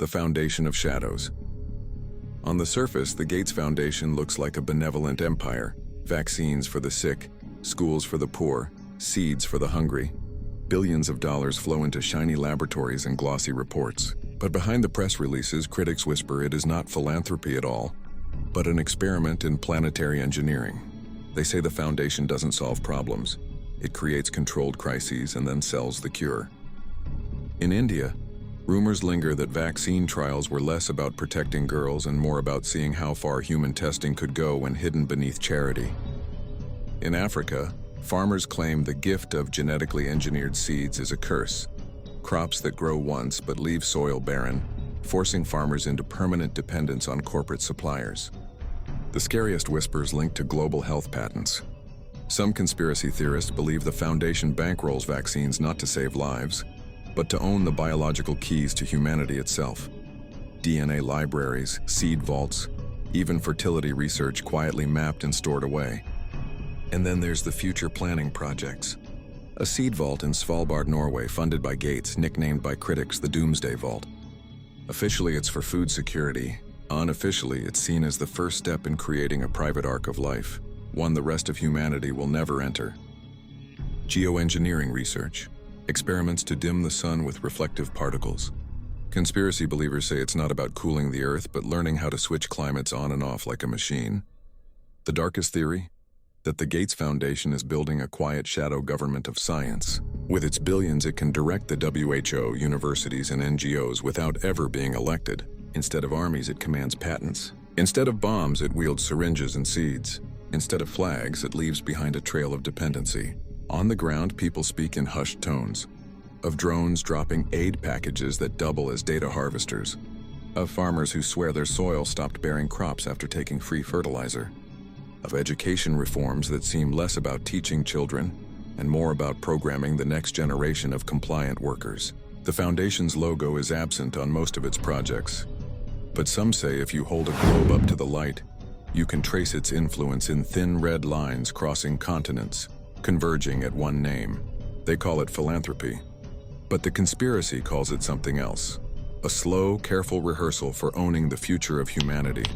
The Foundation of Shadows. On the surface, the Gates Foundation looks like a benevolent empire. Vaccines for the sick, schools for the poor, seeds for the hungry. Billions of dollars flow into shiny laboratories and glossy reports. But behind the press releases, critics whisper it is not philanthropy at all, but an experiment in planetary engineering. They say the foundation doesn't solve problems. It creates controlled crises and then sells the cure. In India, rumors linger that vaccine trials were less about protecting girls and more about seeing how far human testing could go when hidden beneath charity. In Africa, farmers claim the gift of genetically engineered seeds is a curse. Crops that grow once but leave soil barren, forcing farmers into permanent dependence on corporate suppliers. The scariest whispers link to global health patents. Some conspiracy theorists believe the foundation bankrolls vaccines not to save lives, but to own the biological keys to humanity itself. DNA libraries, seed vaults, even fertility research quietly mapped and stored away. And then there's the future planning projects. A seed vault in Svalbard, Norway, funded by Gates, nicknamed by critics the Doomsday Vault. Officially, it's for food security. Unofficially, it's seen as the first step in creating a private ark of life, one the rest of humanity will never enter. Geoengineering research. Experiments to dim the sun with reflective particles. Conspiracy believers say it's not about cooling the earth, but learning how to switch climates on and off like a machine. The darkest theory? That the Gates Foundation is building a quiet shadow government of science. With its billions, it can direct the WHO, universities, and NGOs without ever being elected. Instead of armies, it commands patents. Instead of bombs, it wields syringes and seeds. Instead of flags, it leaves behind a trail of dependency. On the ground, people speak in hushed tones. Of drones dropping aid packages that double as data harvesters. Of farmers who swear their soil stopped bearing crops after taking free fertilizer. Of education reforms that seem less about teaching children and more about programming the next generation of compliant workers. The Foundation's logo is absent on most of its projects. But some say if you hold a globe up to the light, you can trace its influence in thin red lines crossing continents, converging at one name. They call it philanthropy. But the conspiracy calls it something else. A slow, careful rehearsal for owning the future of humanity.